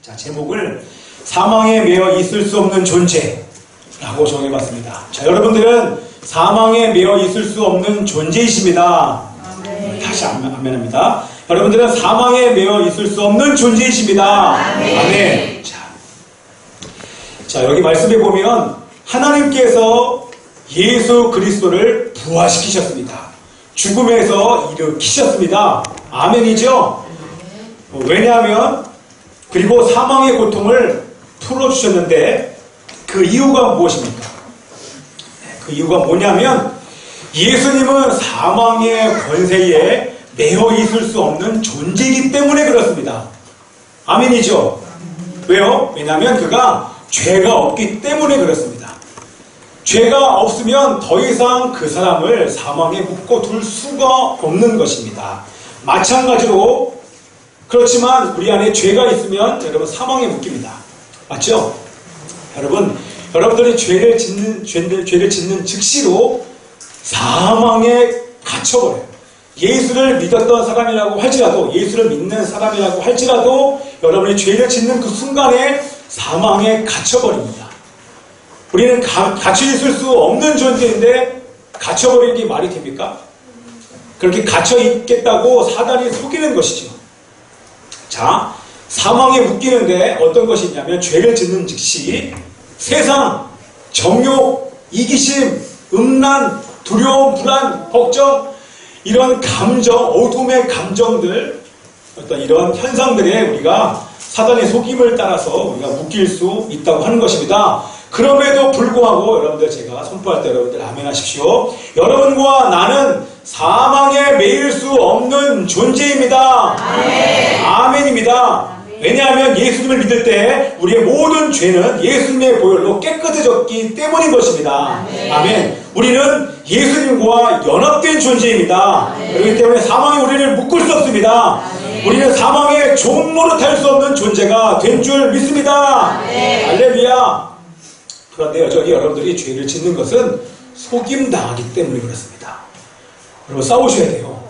자, 제목을 사망에 매여 있을 수 없는 존재라고 정해봤습니다. 자, 여러분들은 사망에 매여 있을 수 없는 존재이십니다. 다시 아멘합니다. 여러분들은 사망에 매여 있을 수 없는 존재이십니다. 아멘. 자, 여기 말씀에 보면 하나님께서 예수 그리스도를 부활시키셨습니다. 죽음에서 일으키셨습니다. 아멘이죠? 왜냐하면 그리고 사망의 고통을 풀어주셨는데 그 이유가 무엇입니까? 그 이유가 뭐냐면 예수님은 사망의 권세에 매여 있을 수 없는 존재이기 때문에 그렇습니다. 아멘이죠? 왜요? 왜냐하면 그가 죄가 없기 때문에 그렇습니다. 죄가 없으면 더 이상 그 사람을 사망에 묶어둘 수가 없는 것입니다. 마찬가지로 그렇지만 우리 안에 죄가 있으면 여러분 사망에 묶입니다. 맞죠? 여러분들이 죄를 짓는 즉시로 사망에 갇혀버려요. 예수를 믿었던 사람이라고 할지라도, 예수를 믿는 사람이라고 할지라도 여러분이 죄를 짓는 그 순간에 사망에 갇혀버립니다. 우리는 갇혀 있을 수 없는 존재인데 갇혀버리는 게 말이 됩니까? 그렇게 갇혀 있겠다고 사단이 속이는 것이죠. 자, 사망에 묶이는데 어떤 것이 있냐면 죄를 짓는 즉시 세상, 정욕, 이기심, 음란, 두려움, 불안, 걱정, 이런 감정, 어둠의 감정들, 어떤 이런 현상들에 우리가 사단의 속임을 따라서 우리가 묶일 수 있다고 하는 것입니다. 그럼에도 불구하고 여러분들, 제가 선포할 때 여러분들 아멘 하십시오. 여러분과 나는 사망에 매일 수 없는 존재입니다. 아멘. 아멘입니다. 왜냐하면 예수님을 믿을 때 우리의 모든 죄는 예수님의 보혈로 깨끗해졌기 때문인 것입니다. 아멘. 우리는 예수님과 연합된 존재입니다. 그렇기 때문에 사망이 우리를 묶을 수 없습니다. 우리는 사망의 종노릇할 수 없는 존재가 된 줄 믿습니다. 할렐루야. 그런데 여전히 여러분들이 죄를 짓는 것은 속임당하기 때문에 그렇습니다. 여러분 싸우셔야 돼요.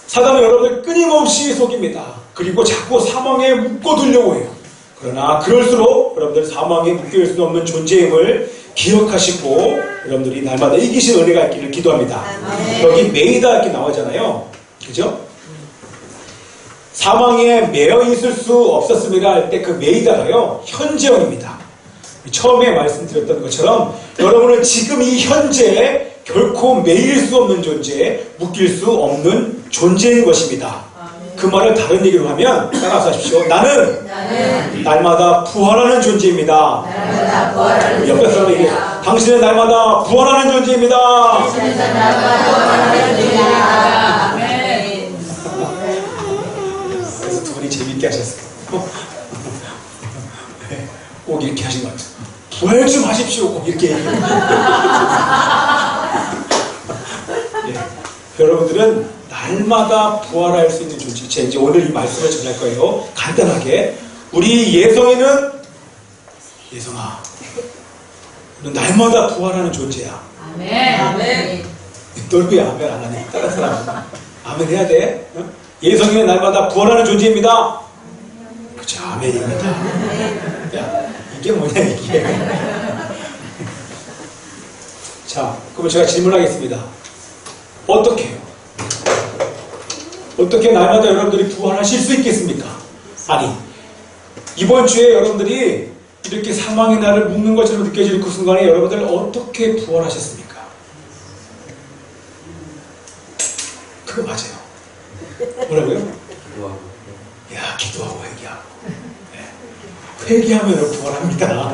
사단은 여러분들 끊임없이 속입니다. 그리고 자꾸 사망에 묶어두려고 해요. 그러나 그럴수록 여러분들 사망에 묶일 수 없는 존재임을 기억하시고 여러분들이 날마다 이기실 은혜가 있기를 기도합니다. 여기 매이다 이렇게 나오잖아요. 그죠? 사망에 매여 있을 수 없었습니다 할 때 그 매이다가요 현재형입니다. 처음에 말씀드렸던 것처럼 여러분은 지금 이 현재에 결코 매일 수 없는 존재, 묶일 수 없는 존재인 것입니다. 그 말을 다른 얘기로 하면 따라서 하십시오. 나는 날마다 부활하는 존재입니다. 옆에 사람 얘기해. 당신은 날마다 부활하는 존재입니다. 그래서 두 분이 재밌게 하셨어요. 꼭 이렇게 하신 것 같아요. 부활 좀 하십시오. 꼭 이렇게 얘기해요. 여러분들은 날마다 부활할 수 있는 존재. 제가 이제 오늘 이 말씀을 전할 거예요. 간단하게. 우리 예성이는, 예성아, 너 날마다 부활하는 존재야. 아멘. 널 왜 아멘 안 하니? 다른 사람 아멘 해야 돼. 예성이는 날마다 부활하는 존재입니다. 그렇죠. 아멘입니다. 야, 이게 뭐냐 이게. 자, 그럼 제가 질문하겠습니다. 어떻게 해요? 어떻게 날마다 여러분들이 부활하실 수 있겠습니까? 아니, 이번 주에 여러분들이 이렇게 사망의 날을 묶는 것처럼 느껴지는 그 순간에 여러분들 어떻게 부활하셨습니까? 그거 맞아요. 뭐라고요? 야, 기도하고 회개하고. 회개하면 부활합니다.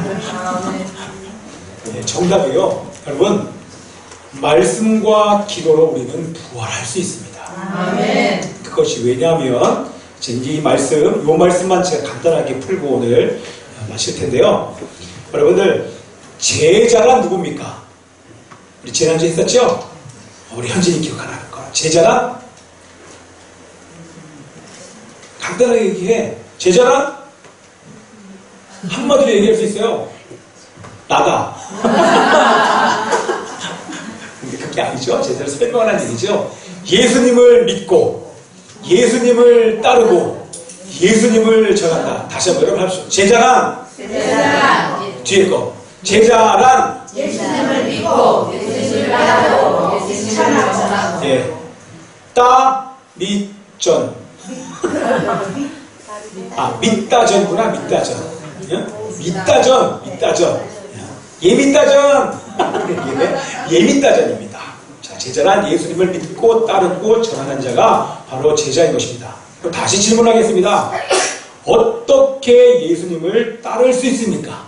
정답이에요. 여러분, 말씀과 기도로 우리는 부활할 수 있습니다. 아멘. 그것이 왜냐하면 이제 이 말씀, 요 말씀만 제가 간단하게 풀고 오늘 마칠 텐데요. 여러분들, 제자란 누굽니까? 우리 지난주에 했었죠? 우리 현진이 기억하나? 제자란? 간단하게 얘기해. 제자란? 한마디로 얘기할 수 있어요. 나다. 근데 그게 아니죠. 제자를 설명하는 얘기죠. 예수님을 믿고 예수님을 따르고 예수님을 전한다. 다시 한번 여러분 합시다. 제자란 제자란 뒤에 거. 제자란 예수님을 믿고 예수님을 따르고 예수님을 전하고 예. 따미전. 아, 밑다전구나, 밑다전. 예? 밑다전. 예밑다전. 예밑다전입니다. 자, 제자란 예수님을 믿고 따르고 전하는 자가 바로 제자인 것입니다. 그럼 다시 질문하겠습니다. 어떻게 예수님을 따를 수 있습니까?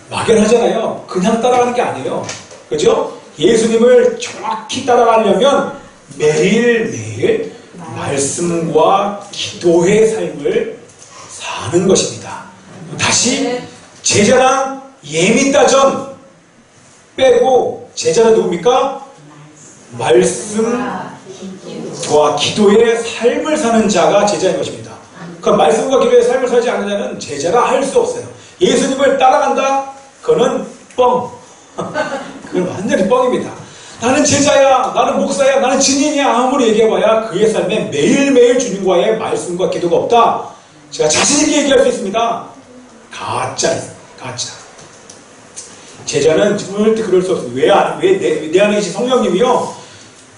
막연하잖아요. 그냥 따라가는 게 아니에요. 그죠? 예수님을 정확히 따라가려면 매일매일 말씀과 기도의 삶을 사는 것입니다. 다시 제자랑 예밑다전 빼고 제자는 누굽니까? 말씀과 기도의 삶을 사는 자가 제자인 것입니다. 그 말씀과 기도의 삶을 살지 않는 자는 제자가 할 수 없어요. 예수님을 따라간다? 그거는 뻥. 그건 완전히 뻥입니다. 나는 제자야, 나는 목사야, 나는 증인이야 아무리 얘기해봐야 그의 삶에 매일매일 주님과의 말씀과 기도가 없다. 제가 자신있게 얘기할 수 있습니다. 가짜입니다. 가짜. 제자는 절대 그럴 수 없습니다. 왜 내 안에 계신 성령님이요?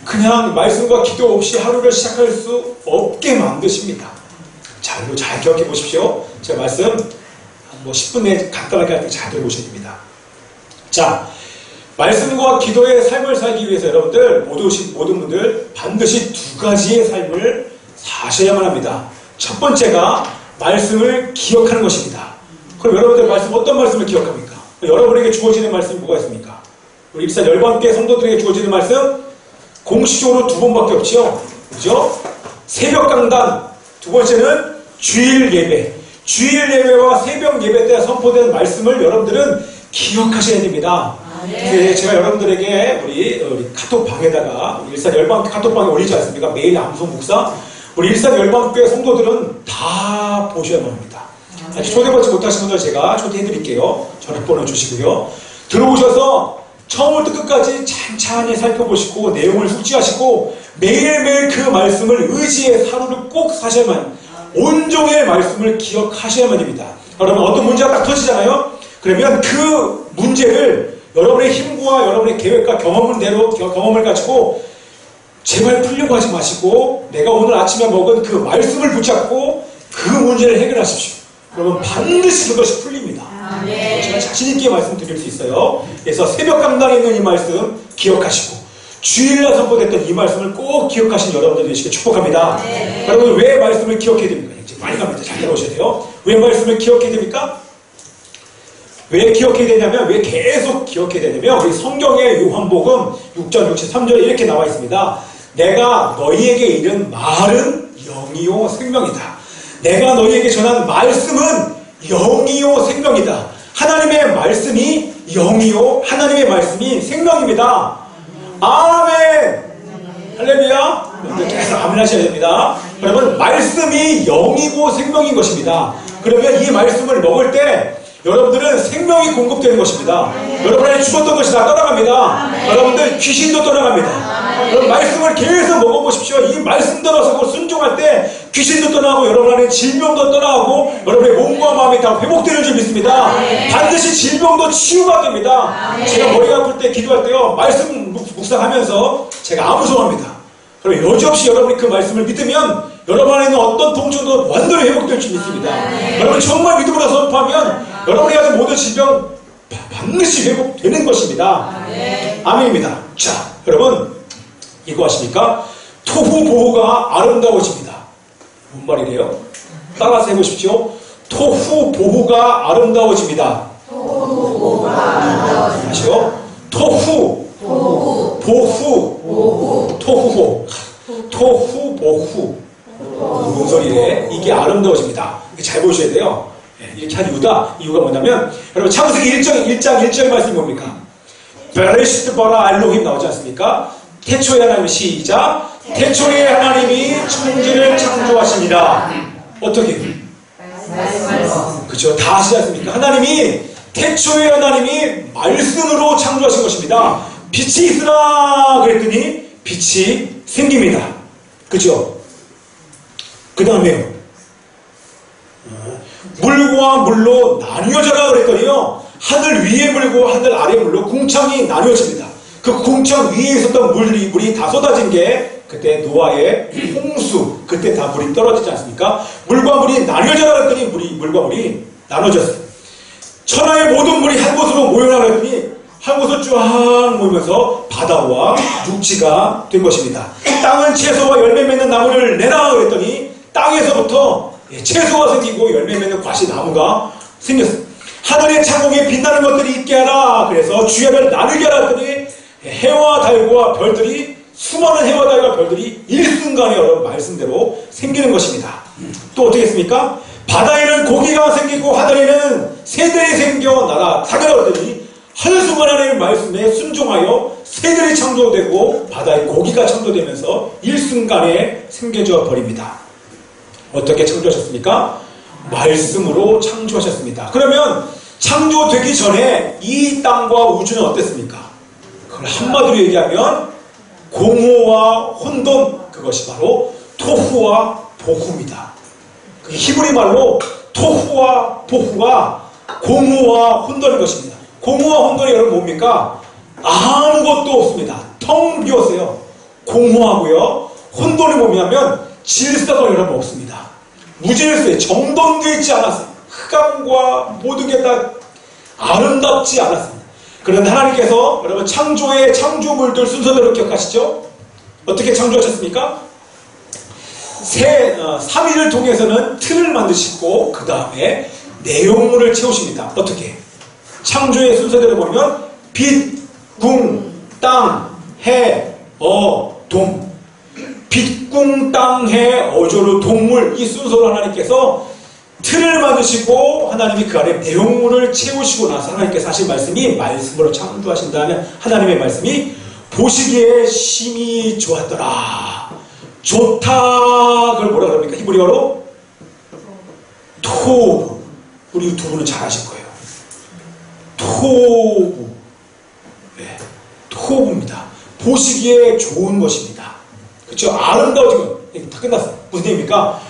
그냥 말씀과 기도 없이 하루를 시작할 수 없게 만드십니다. 자, 이거 잘 기억해 보십시오. 제가 말씀 10분 내에 간단하게 할 때 잘 들어보셔야 됩니다. 자, 말씀과 기도의 삶을 살기 위해서 여러분들 모든 분들 반드시 두 가지의 삶을 사셔야만 합니다. 첫 번째가 말씀을 기억하는 것입니다. 그럼 여러분들 어떤 말씀을 기억합니까? 여러분에게 주어지는 말씀이 뭐가 있습니까? 우리 일산 열방교회 성도들에게 주어지는 말씀 공식적으로 두 번밖에 없죠. 그죠? 새벽 강단, 두 번째는 주일 예배. 주일 예배와 새벽 예배 때 선포된 말씀을 여러분들은 기억하셔야 됩니다. 그래서 제가 여러분들에게 우리 카톡방에다가 일산 열방교회 카톡방에 올리지 않습니까? 매일 암송 묵상. 우리 일산 열방교회 성도들은 다 보셔야만 합니다. 아직 초대받지 못하신 분들 제가 초대해드릴게요. 전화번호 주시고요. 들어오셔서 처음부터 끝까지 찬찬히 살펴보시고 내용을 숙지하시고 매일매일 그 말씀을 의지해 하루를 꼭 사셔야만, 온종일 말씀을 기억하셔야만 됩니다. 여러분 어떤 문제가 딱 터지잖아요. 그러면 그 문제를 여러분의 힘과 여러분의 계획과 경험을 가지고 제발 풀려고 하지 마시고 내가 오늘 아침에 먹은 그 말씀을 붙잡고 그 문제를 해결하십시오. 그러면 반드시 그것이 풀립니다. 제가 자신있게 말씀드릴 수 있어요. 그래서 새벽 강단에 있는 이 말씀 기억하시고 주일날 선포됐던 이 말씀을 꼭 기억하신 여러분들 되시길 축복합니다. 여러분 왜 말씀을 기억해야 됩니까? 이제 많이 갑니다. 잘 들어오셔야 돼요. 왜 말씀을 기억해야 됩니까? 왜 기억해야 되냐면, 왜 계속 기억해야 되냐면 우리 성경의 요한복음 6장 63절에 이렇게 나와 있습니다. 내가 너희에게 이른 말은 영이요 생명이다. 내가 너희에게 전한 말씀은 영이요 생명이다. 하나님의 말씀이 영이요 하나님의 말씀이 생명입니다. 아멘. 할렐루야. 여러분들 계속 아멘 하셔야 됩니다. 여러분 말씀이 영이고 생명인 것입니다. 그러면 이 말씀을 먹을 때 여러분들은 생명이 공급되는 것입니다. 여러분 안에 죽었던 것이 다 떠나갑니다. 여러분들 귀신도 떠나갑니다. 여러분 말씀을 계속 먹어보십시오. 이 말씀 따라서 순종할 때 귀신도 떠나고 여러분 안에 질병도 떠나고 여러분의 몸과 마음이 다 회복되는 줄 믿습니다. 반드시 질병도 치유가 됩니다. 제가 머리가 아플 때 기도할 때요 말씀 묵상하면서 제가 암송합니다. 그럼 여지없이 여러분이 그 말씀을 믿으면 여러분 안에 있는 어떤 통증도 완전히 회복될 줄 믿습니다. 여러분 정말 믿음으로 선포하면 여러분이 가진 모든 질병 반드시 회복되는 것입니다. 아멘입니다. 자, 여러분 이거 아십니까? 토후보후가 아름다워집니다. 뭔 말이래요? 따라서 해보십시오. 토후보후가 아름다워집니다. 다시요. 보후, 토후보후. 뭔 소리래? 이게 아름다워집니다. 잘 보셔야 돼요. 이렇게 한 이유가 뭐냐면, 여러분 창세기 1장 1절의 말씀이 뭡니까? 베레시트 바라 알로힘 나오지 않습니까? 태초에 하나님 시작. 태초에 하나님이 천지를 창조하십니다. 어떻게? 그렇죠. 다 하시지 않습니까? 하나님이 태초에 하나님이 말씀으로 창조하신 것입니다. 빛이 있으라 그랬더니 빛이 생깁니다. 그죠? 그 다음에요. 물과 물로 나뉘어져라 그랬더니요. 하늘 위의 물과 하늘 아래의 물로 궁창이 나뉘어집니다. 그 궁창 위에 있었던 물이 다 쏟아진 게 그때 노아의 홍수, 그때 다 물이 떨어지지 않습니까? 물과 물이 나뉘어져라 그랬더니 물과 물이 나눠졌어요. 천하의 모든 물이 한 곳으로 모여라 그랬더니 한 곳으로 쫙 모이면서 바다와 육지가 된 것입니다. 땅은 채소와 열매 맺는 나무를 내라 그랬더니 땅에서부터 채소가 생기고 열매 맺는 과실나무가 생겼어요. 하늘의 창공에 빛나는 것들이 있게 하라. 그래서 주야를 나누게 하라 했더니 해와 달과 별들이, 수많은 해와 달과 별들이 일순간에 여러분 말씀대로 생기는 것입니다. 또 어떻게 했습니까? 바다에는 고기가 생기고 하늘에는 새들이 생겨나라. 당연하더니 한순간 하나님의 말씀에 순종하여 새들이 창조되고 바다에 고기가 창조되면서 일순간에 생겨져 버립니다. 어떻게 창조하셨습니까? 말씀으로 창조하셨습니다. 그러면 창조되기 전에 이 땅과 우주는 어땠습니까? 그걸 한마디로 얘기하면 공허와 혼돈, 그것이 바로 토후와 보후입니다. 그 히브리 말로 토후와 보후가 공허와 혼돈인 것입니다. 공허와 혼돈이 여러분 뭡니까? 아무것도 없습니다. 텅 비었어요. 공허하고요. 혼돈이 뭐냐면 질서가 여러분 없습니다. 무질서에 정돈되어 있지 않았어요. 흑암과 모든 게 다 아름답지 않았습니다. 그런데 하나님께서 여러분 창조의 창조물들 순서대로 기억하시죠? 어떻게 창조하셨습니까? 3일을 통해서는 틀을 만드시고 그 다음에 내용물을 채우십니다. 어떻게? 창조의 순서대로 보면 빛, 궁, 땅, 해, 동. 빛, 궁, 땅, 해, 어조로 동물, 이 순서로 하나님께서 틀을 만드시고 하나님이 그 안에 내용물을 채우시고 나서 하나님께서 하신 말씀이 말씀으로 창조하신 다음에 하나님의 말씀이 보시기에 심히 좋았더라. 좋다. 그걸 뭐라 그럽니까? 히브리어로 토부. 우리 두 분은 잘 아실 거예요. 토부. 네, 토부입니다. 보시기에 좋은 것입니다. 그렇죠? 아름다워지고 다 끝났어요. 무슨 얘기입니까?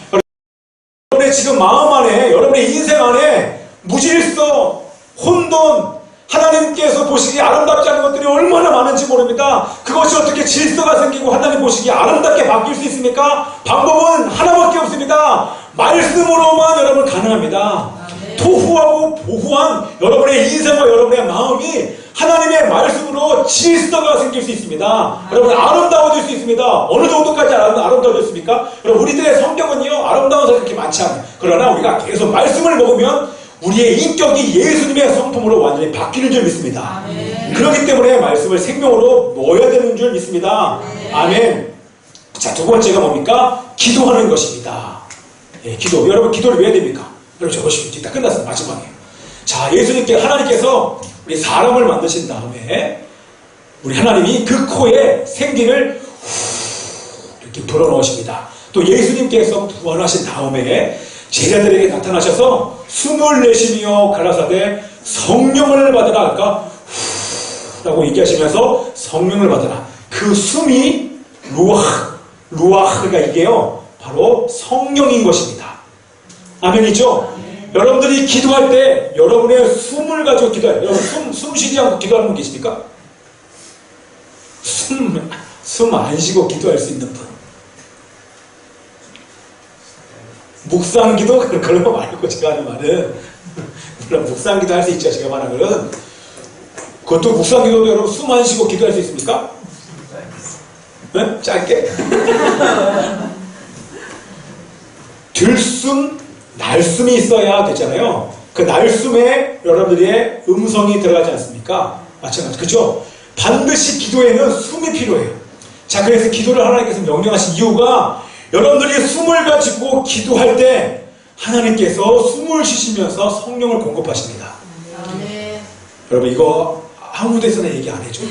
여러분의 지금 마음 안에, 여러분의 인생 안에 무질서, 혼돈, 하나님께서 보시기에 아름답지 않은 것들이 얼마나 많은지 모릅니다. 그것이 어떻게 질서가 생기고 하나님 보시기에 아름답게 바뀔 수 있습니까? 방법은 하나밖에 없습니다. 말씀으로만 여러분 가능합니다. 토후하고 보후한 여러분의 인생과 여러분의 마음이 하나님의 말씀으로 질서가 생길 수 있습니다. 여러분 아름다워질 수 있습니다. 어느 정도까지 아름다워졌습니까? 여러분 우리들의 성격은요 아름다운 사람이 그렇게 많지 않아요. 그러나 우리가 계속 말씀을 먹으면 우리의 인격이 예수님의 성품으로 완전히 바뀌는 줄 믿습니다. 아멘. 그렇기 때문에 말씀을 생명으로 넣어야 되는 줄 믿습니다. 아멘. 자, 두 번째가 뭡니까? 기도하는 것입니다. 예, 기도. 여러분 기도를 왜 해야 됩니까? 여러분 저것이 이제 다 끝났어요. 마지막이에요. 자, 하나님께서 우리 사람을 만드신 다음에 우리 하나님이 그 코에 생기를 이렇게 불어넣으십니다. 또 예수님께서 부활하신 다음에 제자들에게 나타나셔서 숨을 내쉬며 가라사대 성령을 받으라 할까? 라고 얘기하시면서 성령을 받으라. 그 숨이 루아흐가 이게요 바로 성령인 것입니다. 아멘이죠? 여러분들이 기도할 때 여러분의 숨을 가지고 기도해요. 여러분 숨 쉬지 않고 기도하는 분 계십니까? 숨 안 쉬고 기도할 수 있는 분. 묵상기도 그런 거 말고 제가 하는 말은 물론 묵상기도 할 수 있죠. 제가 말하는 거는 그것도 묵상기도도 여러분 숨 안 쉬고 기도할 수 있습니까? 네? 짧게 들숨 날숨이 있어야 되잖아요. 그 날숨에 여러분들의 음성이 들어가지 않습니까? 마찬가지 그죠? 반드시 기도에는 숨이 필요해요. 자, 그래서 기도를 하나님께서 명령하신 이유가 여러분들이 숨을 가지고 기도할 때 하나님께서 숨을 쉬시면서 성령을 공급하십니다. 네. 여러분 이거 아무 데서나 얘기 안 해줘요.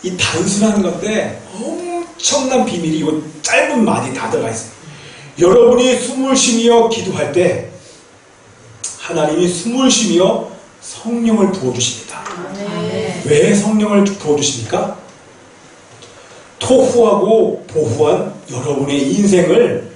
이 단순한 건데 엄청난 비밀이 이 짧은 말이 다 들어가 있어요. 여러분이 숨을 쉬며 기도할 때 하나님이 숨을 쉬며 성령을 부어주십니다. 네. 왜 성령을 부어주십니까? 토후하고 보후한 여러분의 인생을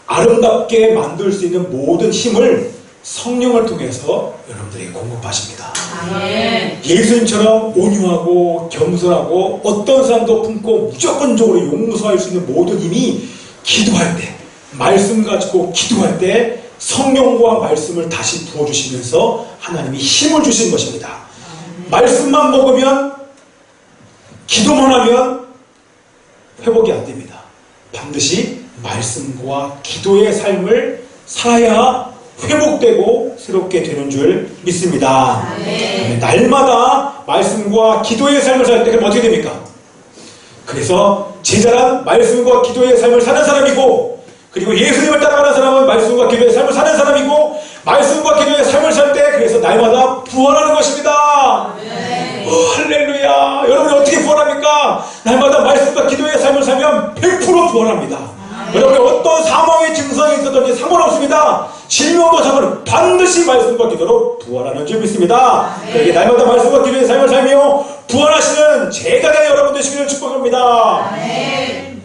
아름답게 만들 수 있는 모든 힘을 성령을 통해서 여러분들에게 공급하십니다. 아멘. 예수님처럼 온유하고 겸손하고 어떤 사람도 품고 무조건적으로 용서할 수 있는 모든 힘이 기도할 때, 말씀 가지고 기도할 때 성령과 말씀을 다시 부어주시면서 하나님이 힘을 주시는 것입니다. 말씀만 먹으면, 기도만 하면 회복이 안 됩니다. 반드시 말씀과 기도의 삶을 살아야 회복되고 새롭게 되는 줄 믿습니다. 날마다 말씀과 기도의 삶을 살 때 그럼 어떻게 됩니까? 그래서 제자란 말씀과 기도의 삶을 사는 사람이고, 그리고 예수님을 따라가는 사람은 말씀과 기도의 삶을 사는 사람이고, 말씀과 기도의 삶을 살 때 그래서 날마다 부활하는 것입니다. 할렐루야. 여러분이 어떻게 부활합니까? 날마다 말씀과 기도의 삶을 살면 100% 부활합니다. 여러분이 어떤 사망의 증상이 있어도 상관없습니다. 질병도 상관없습니다. 반드시 말씀과 기도로 부활하는 줄 믿습니다. 그러기에 날마다 말씀과 기도의 삶을 살며 부활하시는 제자의 여러분 되시기를 축복합니다.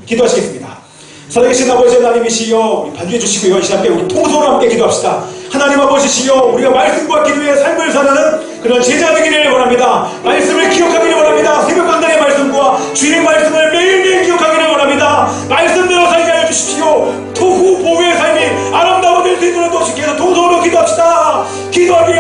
기도하시겠습니다. 살아계신 아버지 하나님이시여, 우리 반주해 주시고요. 이 시간에 우리 통성으로 함께 기도합시다. 하나님 아버지시여, 우리가 말씀과 기도의 삶을 사는 그런 제자 되기를 원합니다. 말씀을 기억하기를 원합니다. 새벽 강단의 말씀과 주의 말씀을 매일매일 기억하기를 원합니다. 말씀대로 살게 하여 주십시오. 토후 보호의 삶이 아름다워질 수 있도록 도시께서 통성으로 기도합시다. 기도하게